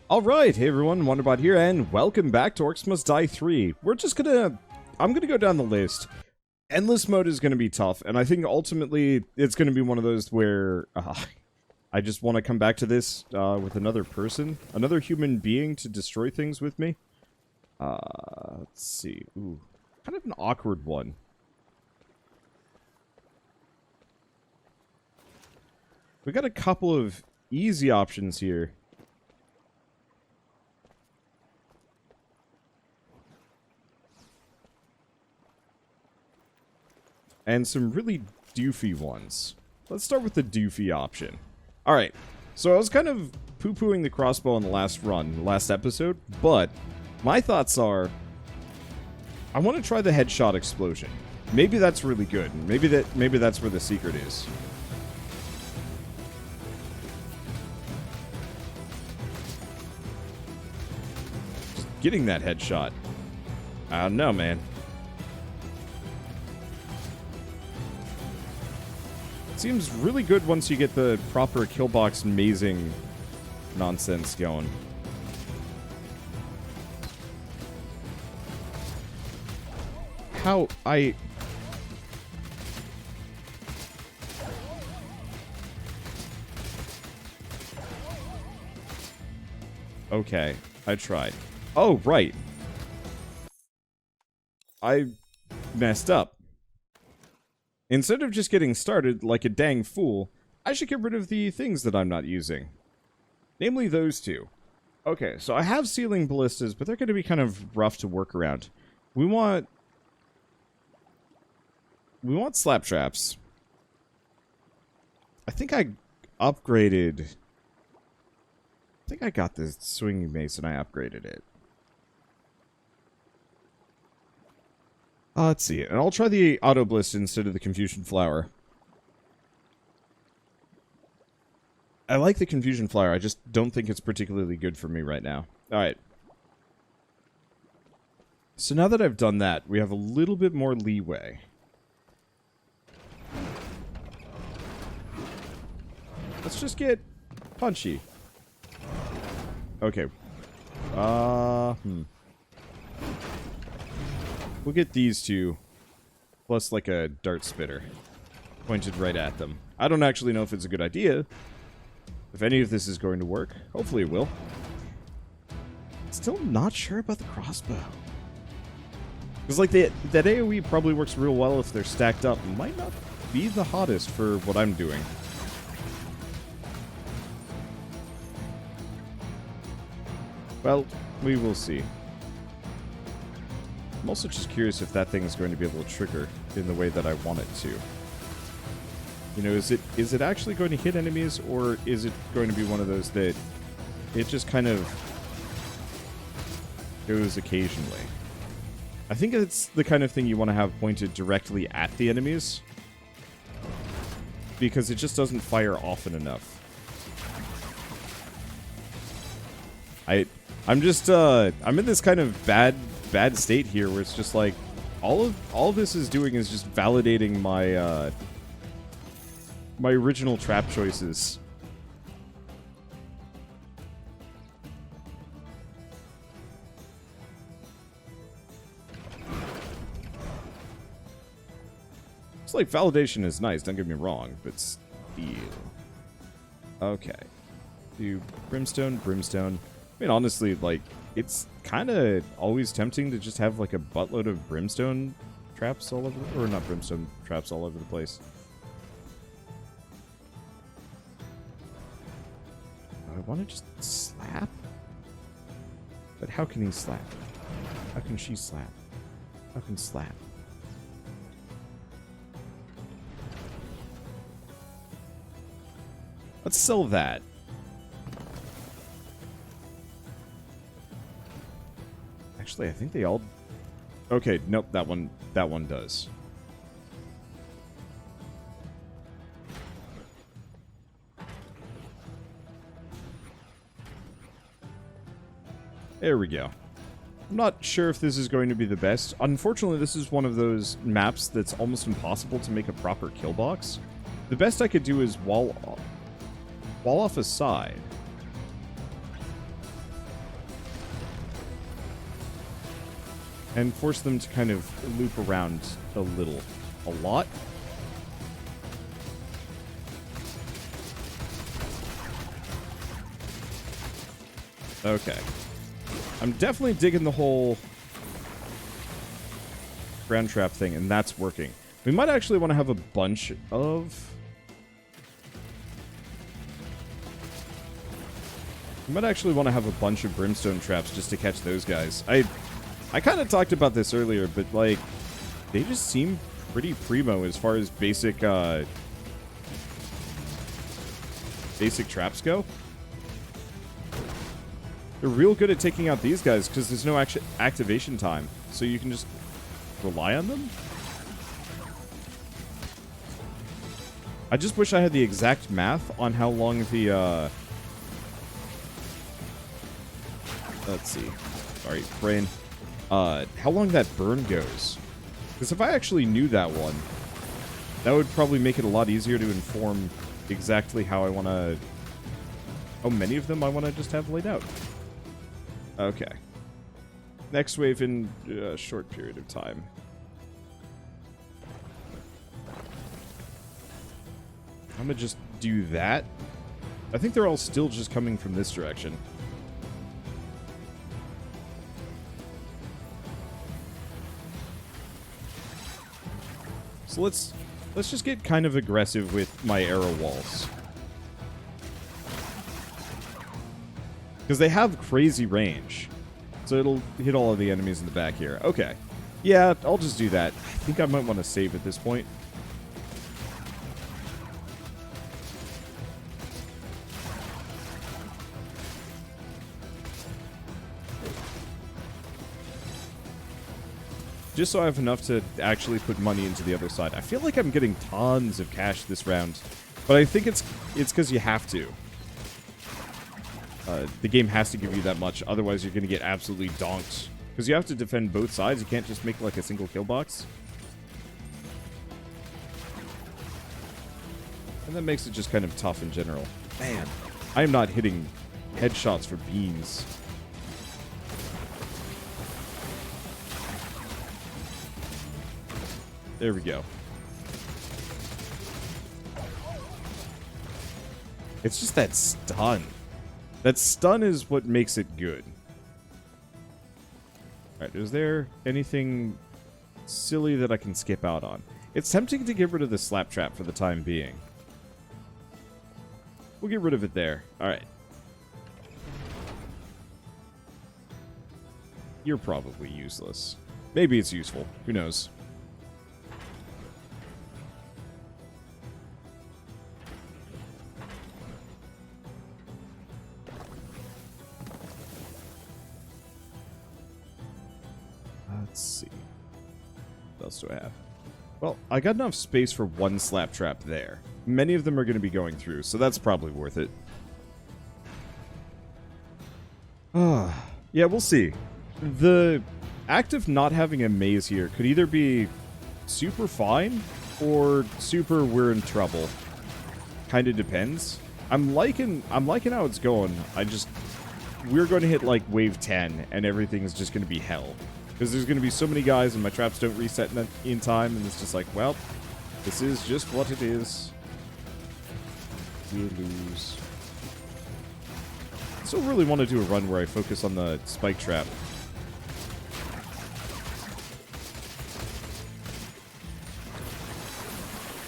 Alright, hey everyone, Wanderbot here, and welcome back to Orcs Must Die 3. I'm gonna go down the list. Endless mode is gonna be tough, and I think ultimately it's gonna be one of those where I just want to come back to this with another person, another human being to destroy things with me. Let's see, ooh, kind of an awkward one. We got a couple of easy options here. And some really doofy ones. Let's start with the doofy option. Alright, so I was kind of poo-pooing the crossbow in the last episode, but my thoughts are, I want to try the headshot explosion. Maybe that's really good. Maybe that's where the secret is. Just getting that headshot. I don't know, man. Seems really good once you get the proper killbox mazing nonsense going. Okay, I tried. Oh, right. I messed up. Instead of just getting started like a dang fool, I should get rid of the things that I'm not using. Namely those two. Okay, so I have ceiling ballistas, but they're going to be kind of rough to work around. We want slap traps. I think I upgraded... I think I got this swinging mace and I upgraded it. Let's see, and I'll try the auto blist instead of the confusion flower. I like the confusion flower, I just don't think it's particularly good for me right now. Alright. So now that I've done that, we have a little bit more leeway. Let's just get punchy. Okay. We'll get these two, plus like a dart spitter, pointed right at them. I don't actually know if it's a good idea, if any of this is going to work. Hopefully it will. Still not sure about the crossbow. Because like that AoE probably works real well if they're stacked up. Might not be the hottest for what I'm doing. Well, we will see. I'm also just curious if that thing is going to be able to trigger in the way that I want it to. You know, is it actually going to hit enemies, or is it going to be one of those that it just kind of goes occasionally? I think it's the kind of thing you want to have pointed directly at the enemies, because it just doesn't fire often enough. I'm in this kind of bad state here where it's just like all of this is doing is just validating my my original trap choices. It's like validation is nice, don't get me wrong, but still. Okay. Do brimstone. I mean, honestly, like, it's kind of always tempting to just have, like, a buttload of brimstone traps all over... Or not brimstone traps all over the place. I want to just slap? But how can he slap? How can she slap? How can slap? Let's sell that. Actually, I think they all... Okay, nope, that one does. There we go. I'm not sure if this is going to be the best. Unfortunately, this is one of those maps that's almost impossible to make a proper kill box. The best I could do is wall off a side. and force them to kind of loop around a little. A lot. Okay. I'm definitely digging the whole ground trap thing, and that's working. We might actually want to have a bunch of... We might actually want to have a bunch of brimstone traps just to catch those guys. I kind of talked about this earlier, but, like, they just seem pretty primo as far as basic traps go. They're real good at taking out these guys because there's no activation time, so you can just rely on them. I just wish I had the exact math on how long the let's see. Sorry, brain. How long that burn goes. Because if I actually knew that one, that would probably make it a lot easier to inform exactly how I want to... How many of them I want to just have laid out. Okay. Next wave in a short period of time. I'm going to just do that. I think they're all still just coming from this direction. So let's just get kind of aggressive with my arrow walls. Because they have crazy range. So it'll hit all of the enemies in the back here. Okay. Yeah, I'll just do that. I think I might want to save at this point. Just so I have enough to actually put money into the other side. I feel like I'm getting tons of cash this round. But I think it's because you have to. The game has to give you that much, otherwise you're going to get absolutely donked. Because you have to defend both sides, you can't just make like a single kill box. And that makes it just kind of tough in general. Man, I am not hitting headshots for beans. There we go. It's just that stun. That stun is what makes it good. Alright, is there anything silly that I can skip out on? It's tempting to get rid of the slap trap for the time being. We'll get rid of it there. Alright. You're probably useless. Maybe it's useful. Who knows? Let's see. What else do I have? Well, I got enough space for one slap trap there. Many of them are going to be going through, so that's probably worth it. Yeah, we'll see. The act of not having a maze here could either be super fine or super we're in trouble. Kind of depends. I'm liking how it's going. We're going to hit like wave 10 and everything is just going to be hell. Because there's going to be so many guys and my traps don't reset in time, and it's just like, well, this is just what it is. We lose. I still really want to do a run where I focus on the spike trap.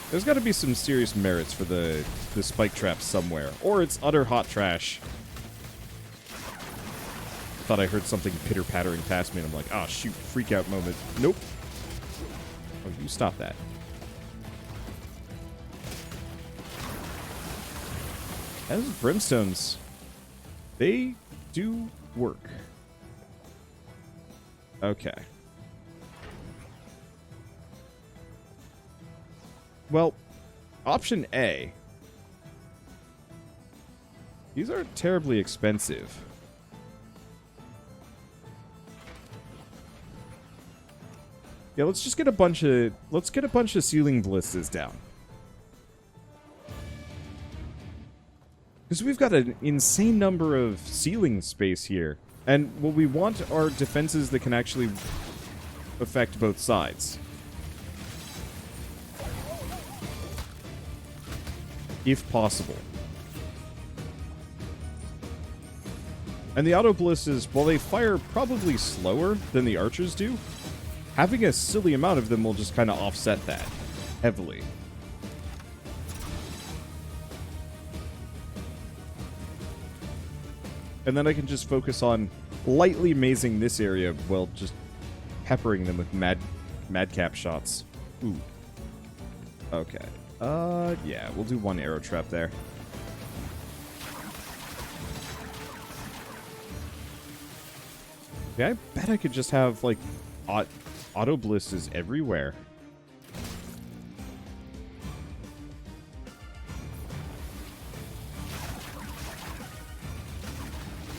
There's got to be some serious merits for the spike trap somewhere, or it's utter hot trash. Thought I heard something pitter-pattering past me, and I'm like, oh, shoot, freak out moment. Nope. Oh, you stop that. As brimstones, they do work. Okay. Well, option A. These aren't terribly expensive. Yeah, let's just get a bunch of ceiling ballistas down. Because we've got an insane number of ceiling space here. And what we want are defenses that can actually affect both sides. If possible. And the auto ballistas, while they fire probably slower than the archers do, having a silly amount of them will just kind of offset that heavily. And then I can just focus on lightly mazing this area while just peppering them with madcap shots. Ooh. Okay. Yeah, we'll do one arrow trap there. Yeah, I bet I could just have, like, auto ballistas everywhere.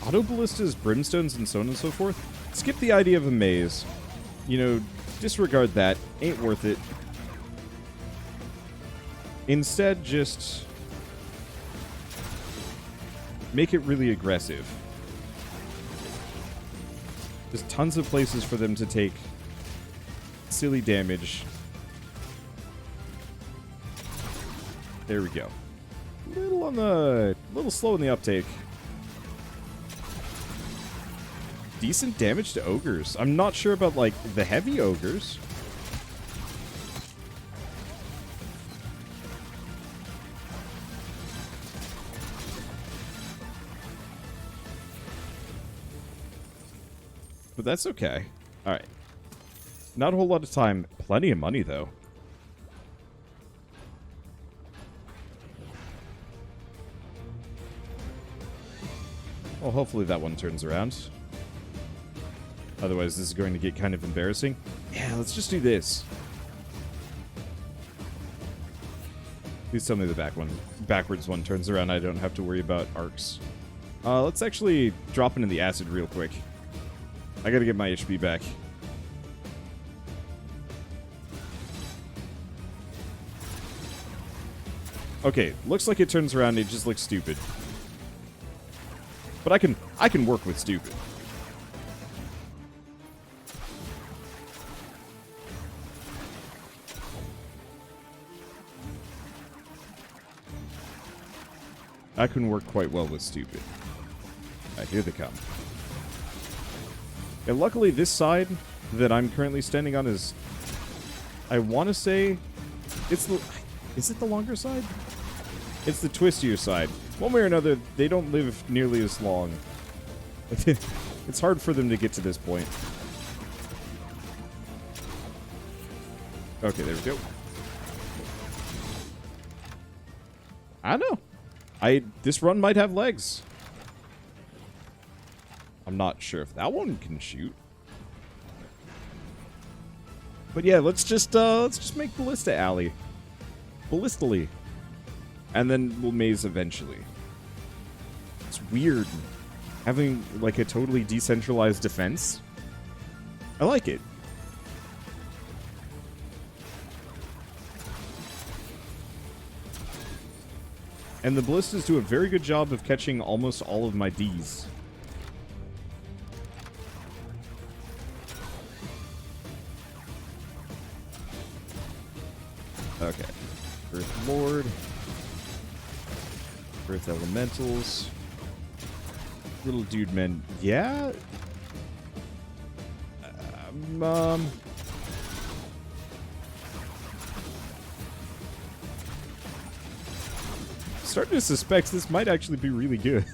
Auto ballistas, brimstones, and so on and so forth. Skip the idea of a maze. You know, disregard that. Ain't worth it. Instead, just make it really aggressive. There's tons of places for them to take silly damage. There we go. Little slow in the uptake. Decent damage to ogres. I'm not sure about, like, the heavy ogres. But that's okay. Alright. Not a whole lot of time. Plenty of money, though. Well, hopefully that one turns around. Otherwise, this is going to get kind of embarrassing. Yeah, let's just do this. Please tell me the backwards one turns around. I don't have to worry about arcs. Let's actually drop into the acid real quick. I gotta get my HP back. Okay, looks like it turns around. It just looks stupid. But I can work with stupid. I can work quite well with stupid. Alright, here they come. And luckily, this side that I'm currently standing on is... I want to say... It's the... Is it the longer side? It's the twistier side. One way or another, they don't live nearly as long. It's hard for them to get to this point. Okay, there we go. I don't know. This run might have legs. I'm not sure if that one can shoot. But yeah, let's just make Ballista Alley. Ballistally. And then we'll maze eventually. It's weird having like a totally decentralized defense. I like it. And the ballistas do a very good job of catching almost all of my Ds. Okay. Earth Lord. Earth Elementals. Little dude men. Yeah? Starting to suspect this might actually be really good.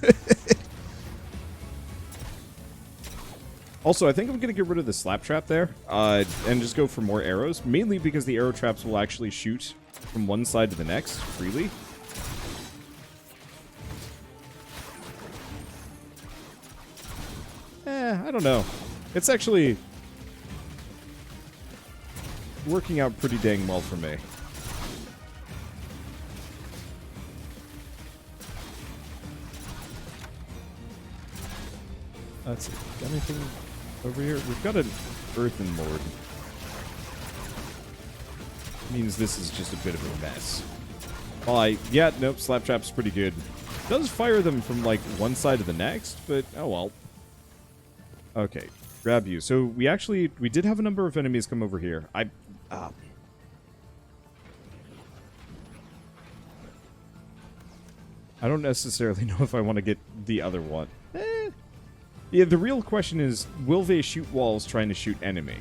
Also, I think I'm going to get rid of the slap trap there, and just go for more arrows, mainly because the arrow traps will actually shoot from one side to the next freely. I don't know. It's actually working out pretty dang well for me. Let's see. Got anything over here? We've got an Earthen Lord. Means this is just a bit of a mess. Well, yeah, nope, Slaptrap's pretty good. Does fire them from, like, one side to the next, but oh well. Okay. grab you. So we did have a number of enemies come over here. I don't necessarily know if I want to get the other one. Yeah, the real question is, will they shoot walls trying to shoot enemy?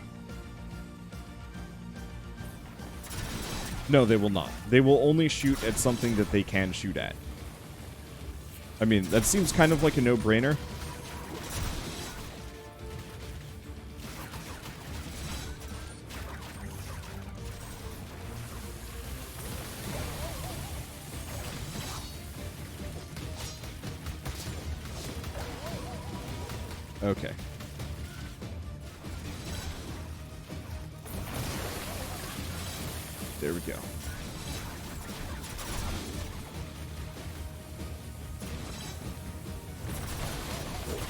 No, they will not. They will only shoot at something that they can shoot at. I mean, that seems kind of like a no-brainer. Okay. There we go.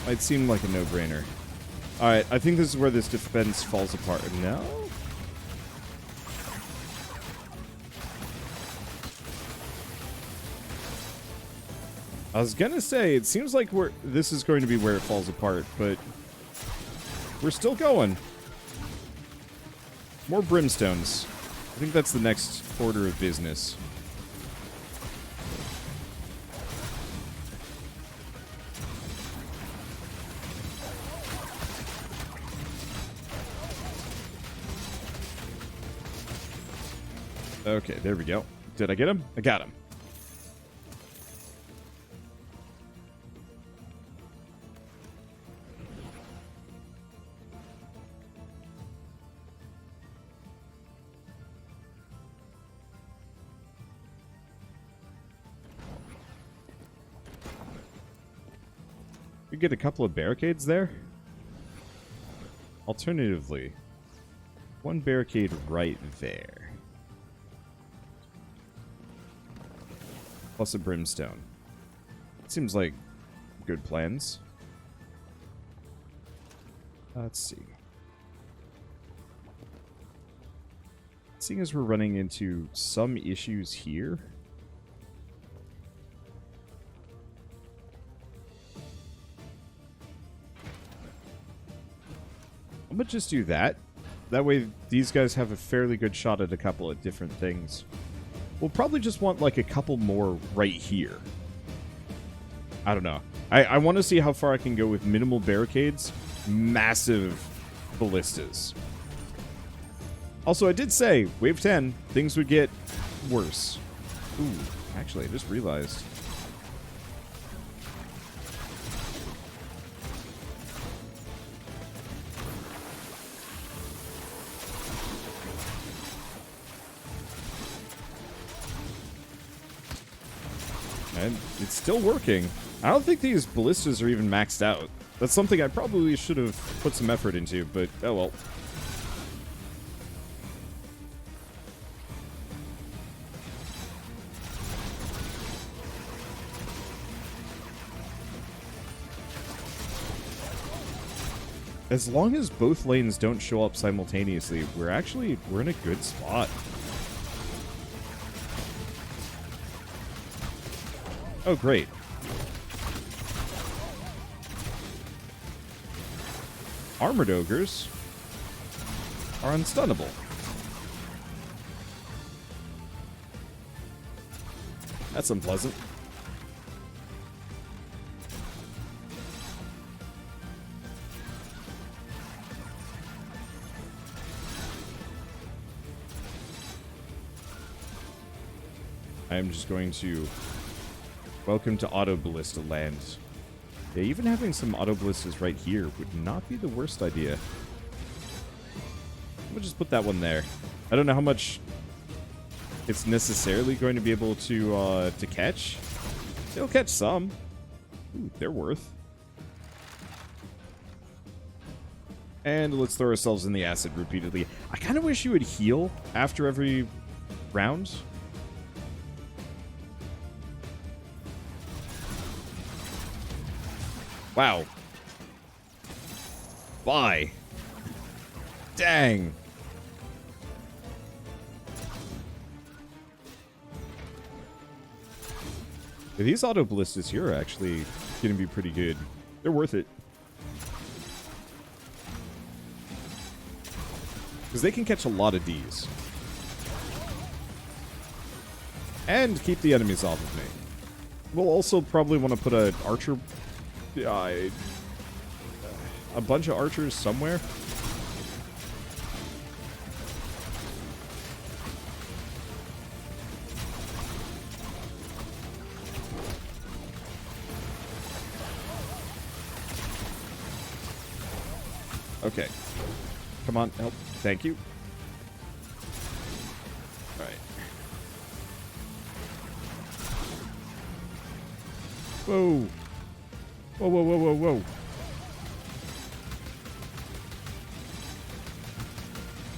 Might seem like a no-brainer. Alright, I think this is where this defense falls apart. No? I was gonna say, it seems like this is going to be where it falls apart, but we're still going. More brimstones. I think that's the next order of business. Okay, there we go. Did I get him? I got him. We get a couple of barricades there. Alternatively, one barricade right there. Plus a brimstone. Seems like good plans. Let's see. Seeing as we're running into some issues here. I'm gonna just do that. That way these guys have a fairly good shot at a couple of different things. We'll probably just want like a couple more right here. I don't know. I want to see how far I can go with minimal barricades, massive ballistas. Also, I did say, wave 10, things would get worse. Ooh, actually, I just realized. And it's still working. I don't think these ballistas are even maxed out. That's something I probably should have put some effort into, but oh well. As long as both lanes don't show up simultaneously, we're in a good spot. Oh, great. Armored ogres are unstunnable. That's unpleasant. I am just going to... Welcome to Auto Ballista Land. Yeah, even having some Auto Ballistas right here would not be the worst idea. We'll just put that one there. I don't know how much it's necessarily going to be able to catch. They'll catch some. Ooh, they're worth. And let's throw ourselves in the acid repeatedly. I kind of wish you would heal after every round. Wow. Why? Dang. Yeah, these auto ballistas here are actually going to be pretty good. They're worth it. Because they can catch a lot of Ds. And keep the enemies off of me. We'll also probably want to put an archer... a bunch of archers somewhere. Okay. Come on, help. Thank you. Alright. Whoa. Whoa, whoa, whoa, whoa, whoa.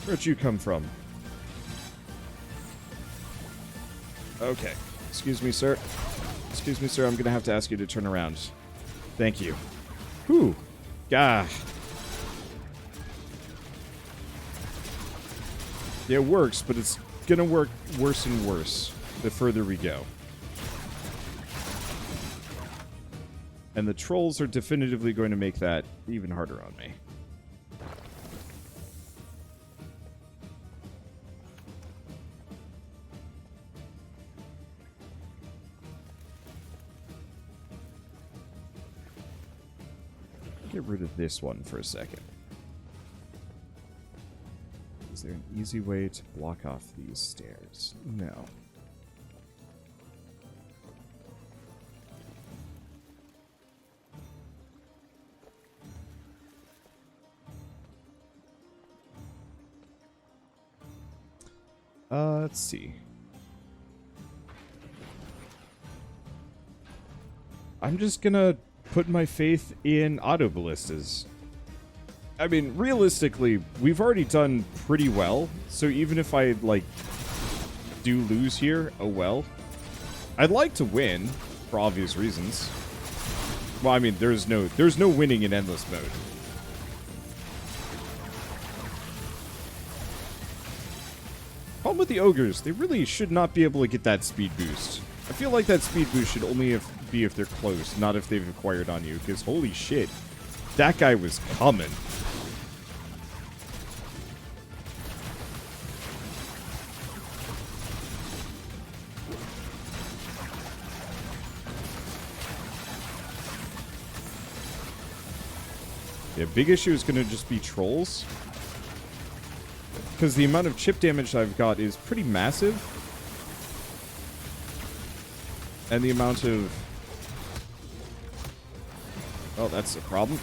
Where'd you come from? Okay. Excuse me, sir. Excuse me, sir. I'm gonna have to ask you to turn around. Thank you. Whew. Gah. Yeah, it works, but it's gonna work worse and worse the further we go. And the trolls are definitively going to make that even harder on me. Get rid of this one for a second. Is there an easy way to block off these stairs? No. Let's see. I'm just gonna put my faith in auto ballistas. I mean, realistically, we've already done pretty well, so even if I, like, do lose here, oh well. I'd like to win, for obvious reasons. Well, I mean, there's no winning in endless mode. Problem with the ogres, they really should not be able to get that speed boost. I feel like that speed boost should only be if they're close, not if they've acquired on you, because holy shit, that guy was coming. Yeah, big issue is going to just be trolls. Because the amount of chip damage I've got is pretty massive. And the amount of... Oh, that's a problem.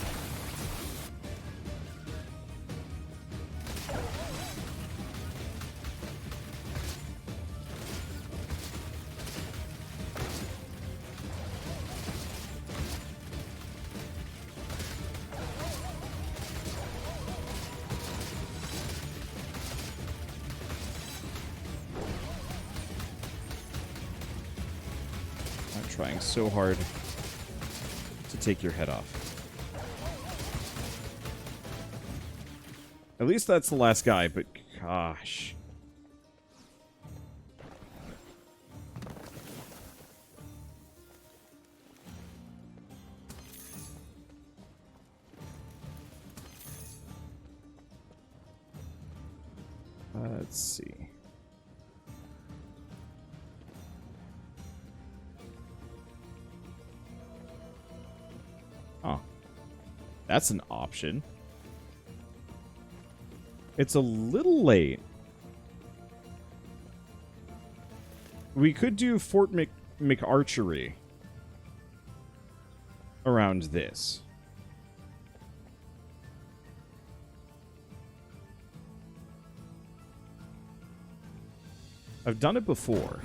Trying so hard to take your head off. At least that's the last guy, but gosh. Let's see. That's an option. It's a little late. We could do Fort McArchery around this. I've done it before.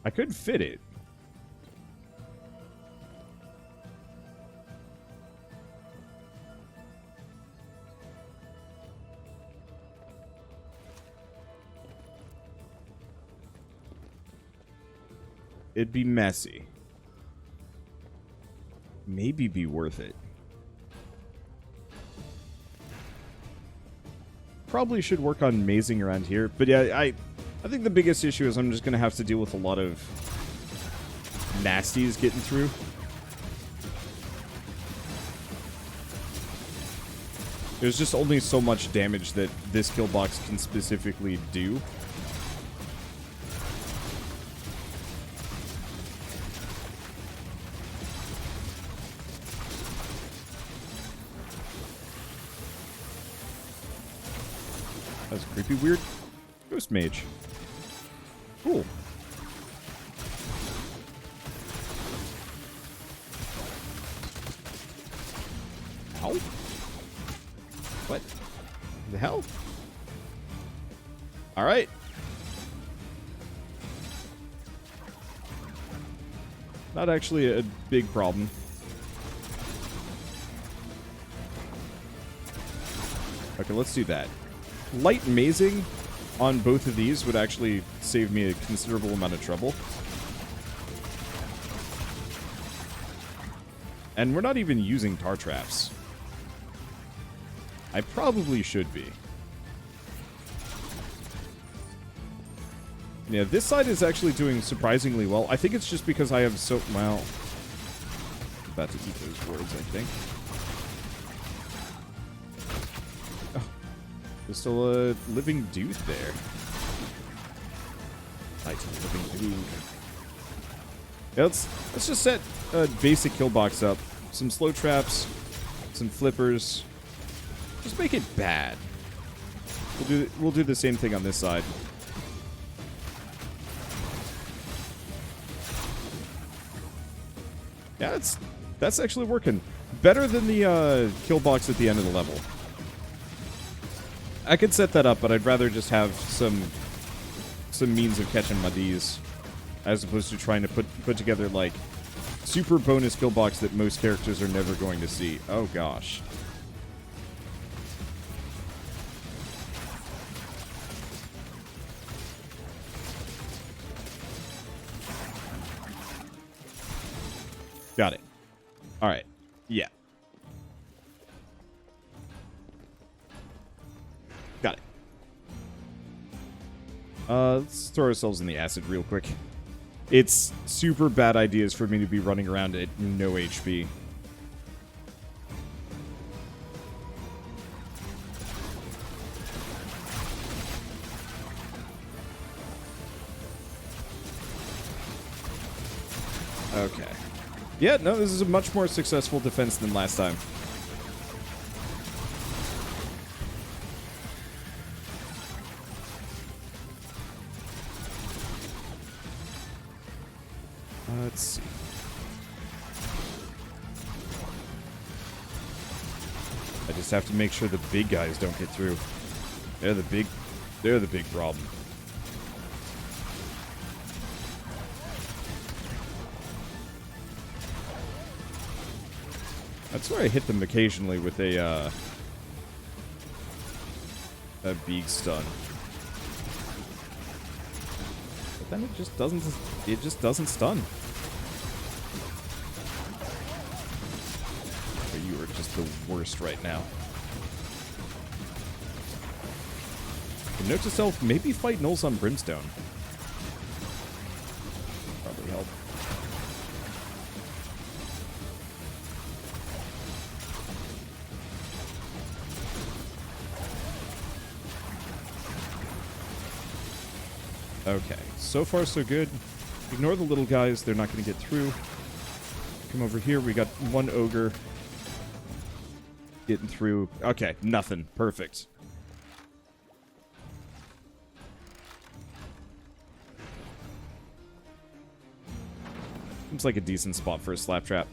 I could fit it. It'd be messy. Maybe be worth it. Probably should work on mazing around here. But yeah, I think the biggest issue is I'm just going to have to deal with a lot of nasties getting through. There's just only so much damage that this kill box can specifically do. That's creepy, weird. Ghost mage. Cool. Ow. What the hell? All right. Not actually a big problem. Okay, let's do that. Light mazing on both of these would actually save me a considerable amount of trouble. And we're not even using tar traps. I probably should be. Yeah, this side is actually doing surprisingly well. I think it's just because I have so... Well... I'm about to eat those words, I think. There's still a living dude there. Nice living dude. Yeah, let's just set a basic kill box up. Some slow traps, some flippers. Just make it bad. We'll do the same thing on this side. Yeah, that's actually working better than the kill box at the end of the level. I could set that up, but I'd rather just have some means of catching my D's, as opposed to trying to put together, like, super bonus kill box that most characters are never going to see. Oh, gosh. Got it. All right. Yeah. Got it. Let's throw ourselves in the acid real quick. It's super bad ideas for me to be running around at no HP. Okay. Yeah, no, this is a much more successful defense than last time. Let's see. I just have to make sure the big guys don't get through. They're the big problem. That's where I hit them occasionally with a beak stun. But then it just doesn't stun. You are just the worst right now. And note to self, maybe fight Knowles on Brimstone. Probably help. Okay, so far so good. Ignore the little guys, they're not going to get through. Come over here, we got one ogre getting through. Okay, nothing. Perfect. Seems like a decent spot for a slap trap.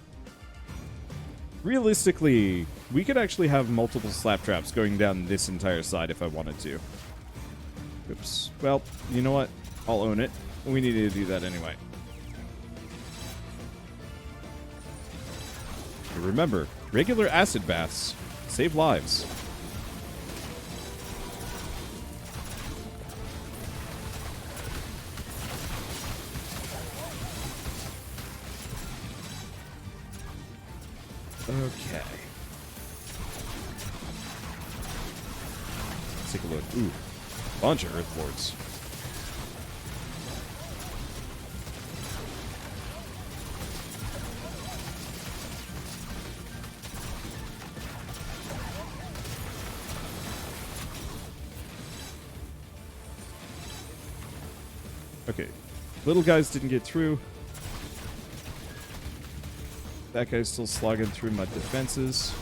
Realistically, we could actually have multiple slap traps going down this entire side if I wanted to. Oops. Well, you know what? I'll own it. We needed to do that anyway. But remember, regular acid baths save lives. Okay. Let's take a look. Ooh. Bunch of Earth Lords. Okay. Little guys didn't get through. That guy's still slogging through my defenses.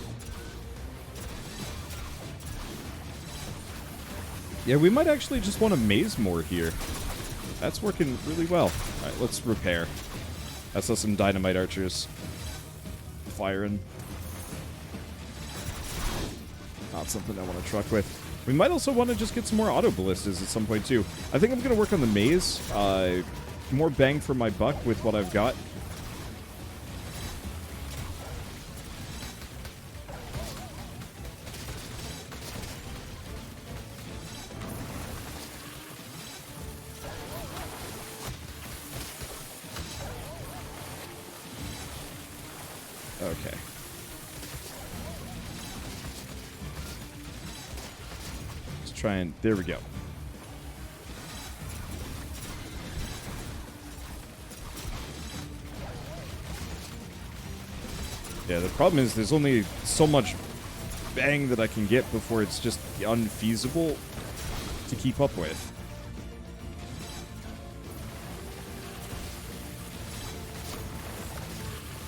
Yeah, we might actually just want to maze more here. That's working really well. Alright, let's repair. I saw some dynamite archers firing. Not something I want to truck with. We might also want to just get some more auto ballistas at some point too. I think I'm going to work on the maze. More bang for my buck with what I've got. Okay. Let's try and... There we go. Yeah, the problem is there's only so much bang that I can get before it's just unfeasible to keep up with.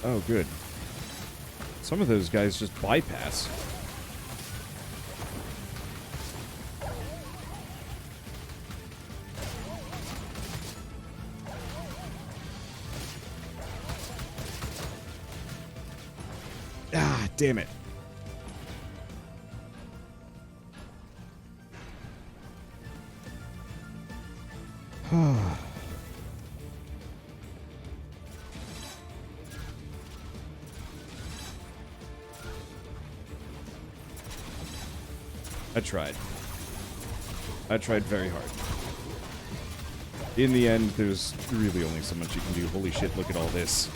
Oh, good. Some of those guys just bypass. Ah, damn it. I tried. I tried very hard. In the end, there's really only so much you can do. Holy shit, look at all this.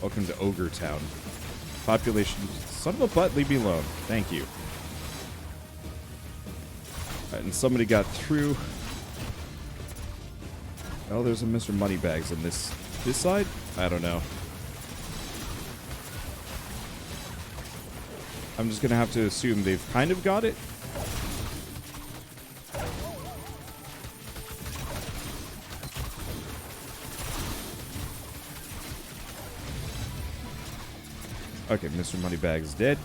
Welcome to Ogre Town. Population... Son of a butt, leave me alone. Thank you. Alright, and somebody got through. Oh, there's a Mr. Moneybags on this side? I don't know. I'm just gonna have to assume they've kind of got it. Okay, Mr. Moneybags dead.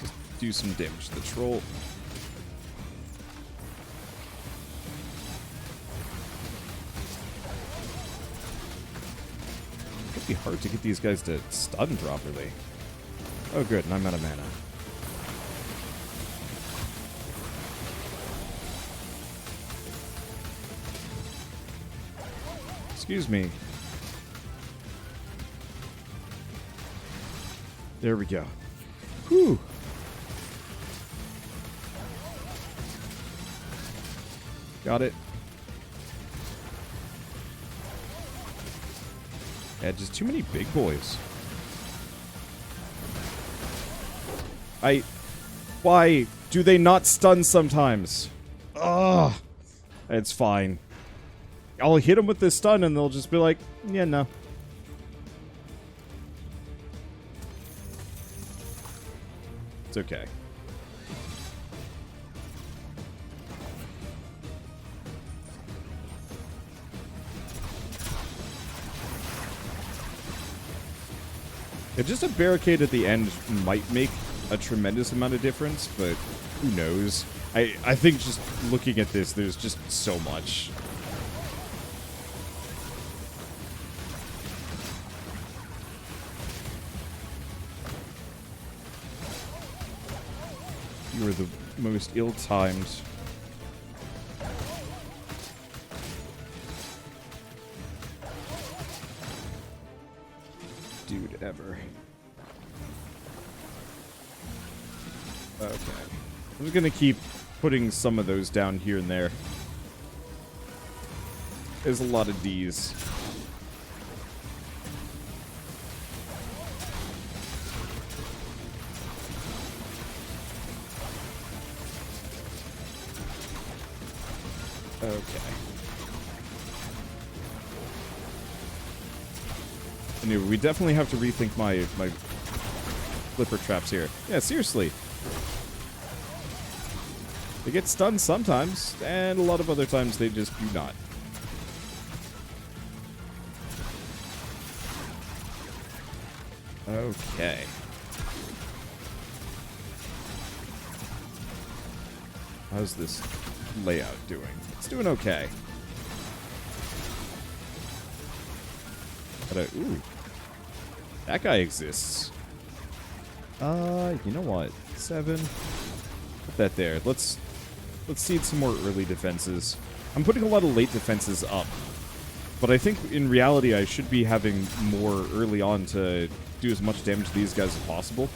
Just do some damage to the troll. It'd be hard to get these guys to stun properly. Oh good, and I'm out of mana. Excuse me. There we go. Whew. Got it. Yeah, just too many big boys. Why do they not stun sometimes? Ugh. It's fine. I'll hit them with this stun and they'll just be like, yeah, no. It's okay. Yeah, just a barricade at the end might make a tremendous amount of difference, but who knows? I think just looking at this, there's just so much. You are the most ill-timed. Dude ever. Okay. I'm just gonna keep putting some of those down here and there. There's a lot of D's. Okay. Anyway, we definitely have to rethink my flipper traps here. Yeah, seriously. They get stunned sometimes, and a lot of other times they just do not. Okay. How's this layout doing? It's doing okay. But ooh. That guy exists. You know what? 7. Put that there. Let's seed some more early defenses. I'm putting a lot of late defenses up. But I think in reality I should be having more early on to do as much damage to these guys as possible.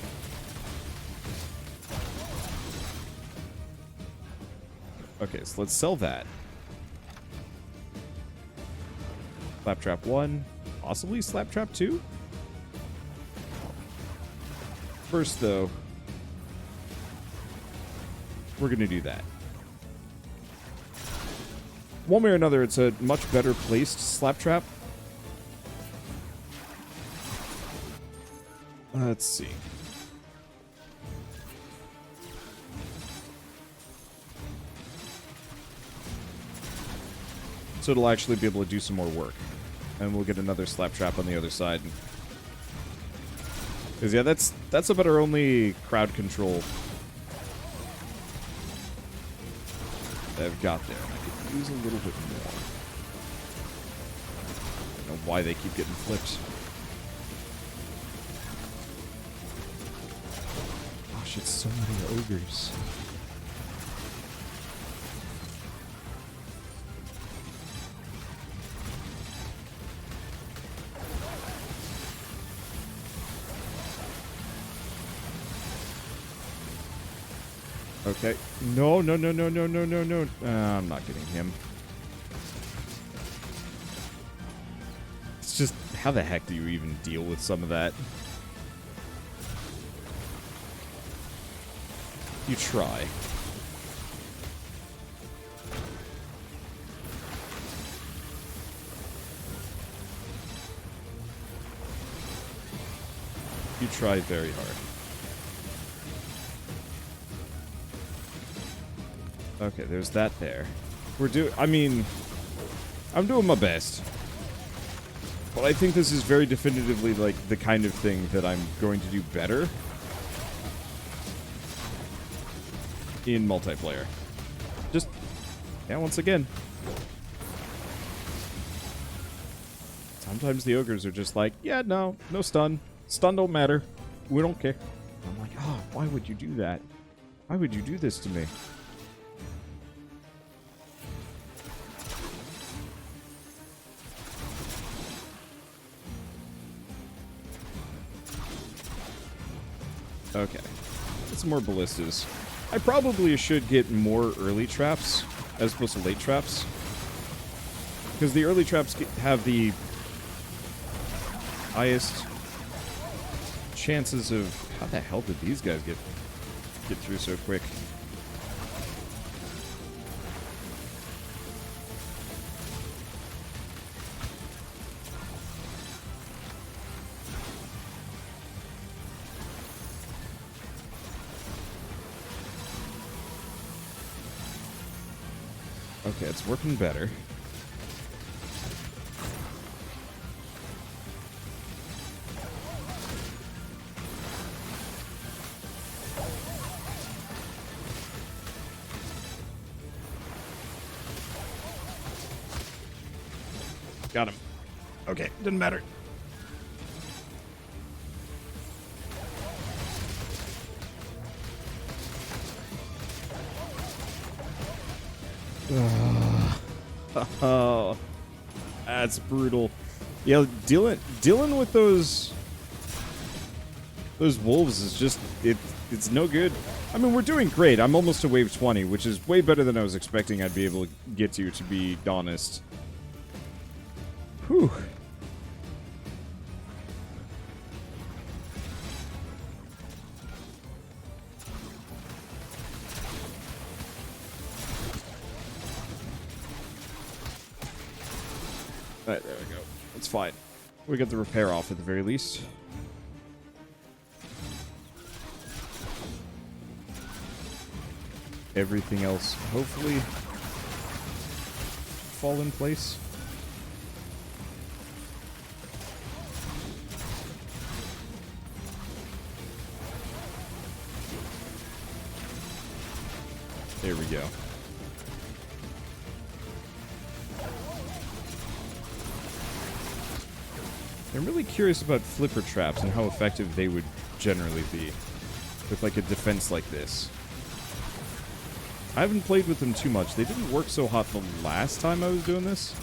Okay, so let's sell that. Slaptrap 1. Possibly Slaptrap 2? First, though, we're going to do that. One way or another, it's a much better placed Slaptrap. Let's see. So it'll actually be able to do some more work. And we'll get another Slaptrap on the other side. Because, yeah, that's about our only crowd control that I've got there. And I could use a little bit more. I don't know why they keep getting flipped. Gosh, it's so many ogres. Okay. No. I'm not getting him. It's just, how the heck do you even deal with some of that? You try. You try very hard. Okay, there's that there. I'm doing my best. But I think this is very definitively, like, the kind of thing that I'm going to do better in multiplayer. Just, yeah, once again. Sometimes the ogres are just like, yeah, no stun. Stun don't matter. We don't care. I'm like, oh, why would you do that? Why would you do this to me? Okay. Get some more ballistas. I probably should get more early traps as opposed to late traps. Because the early traps have the highest chances of... How the hell did these guys get through so quick? Okay, it's working better. Got him. Okay, didn't matter. Oh, that's brutal. Yeah, dealing with those wolves is just it's no good. I mean, we're doing great. I'm almost to wave 20, which is way better than I was expecting I'd be able to get to be honest. Whew. Alright, there we go. It's fine. We got the repair off at the very least. everything else hopefully fall in place. There we go. I'm really curious about flipper traps and how effective they would generally be with like a defense like this. I haven't played with them too much. They didn't work so hot the last time I was doing this.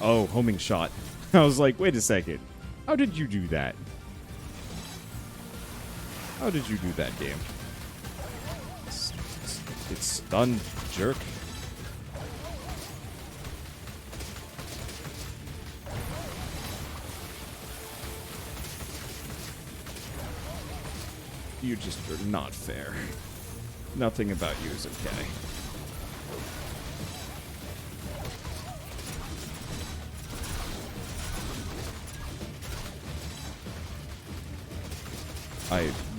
Oh, homing shot. I was like, wait a second. How did you do that? How did you do that, game? It's stunned, jerk. You just are not fair. Nothing about you is okay.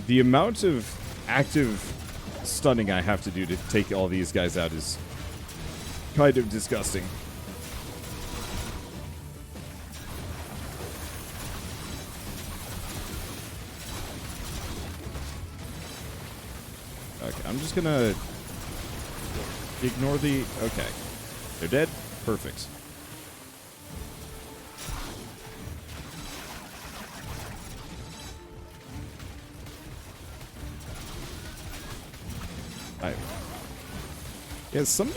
The amount of active stunning I have to do to take all these guys out is kind of disgusting. Okay, I'm just gonna ignore the... Okay. They're dead? Perfect. Yeah, some of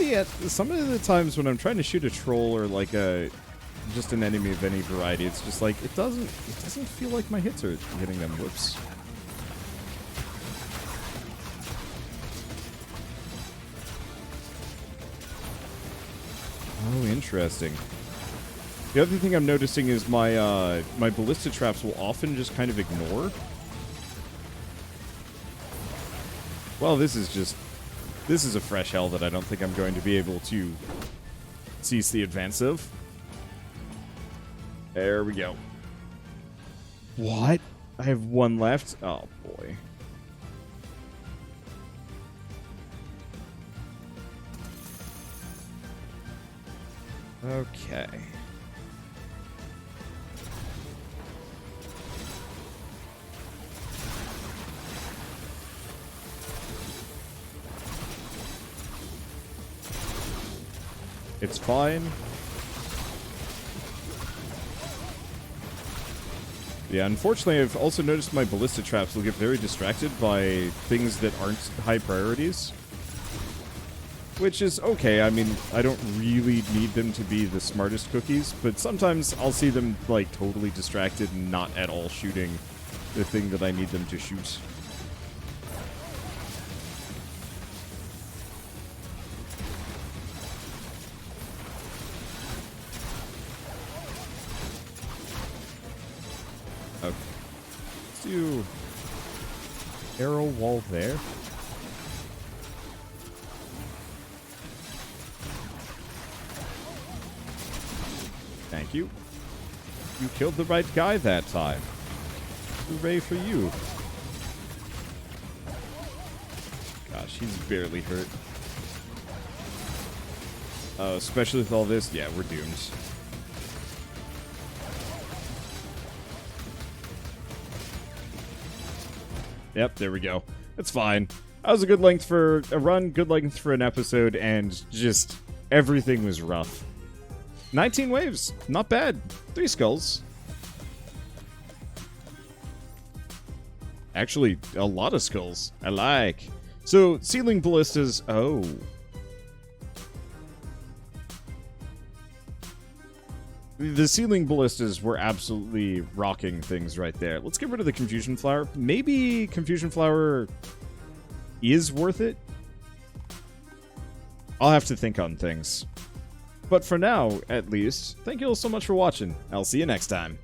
the times when I'm trying to shoot a troll or like just an enemy of any variety, it's just like it doesn't feel like my hits are hitting them. Whoops. Oh, interesting. The other thing I'm noticing is my my ballista traps will often just kind of ignore. Well, this is a fresh hell that I don't think I'm going to be able to cease the advance of. There we go. What? I have one left? Oh, boy. Okay. It's fine. Yeah, unfortunately, I've also noticed my ballista traps will get very distracted by things that aren't high priorities. Which is okay. I mean, I don't really need them to be the smartest cookies, but sometimes I'll see them, like, totally distracted and not at all shooting the thing that I need them to shoot. Okay. Let's do arrow wall there. Thank you. You killed the right guy that time. Hooray for you. Gosh, he's barely hurt. Especially with all this, yeah, we're doomed. Yep, there we go. It's fine. That was a good length for a run, good length for an episode, and just everything was rough. 19 waves. Not bad. 3 skulls. Actually, a lot of skulls. I like. So, ceiling ballistas. Oh. The ceiling ballistas were absolutely rocking things right there. Let's get rid of the Confusion Flower. Maybe Confusion Flower is worth it? I'll have to think on things. But for now, at least, thank you all so much for watching. I'll see you next time.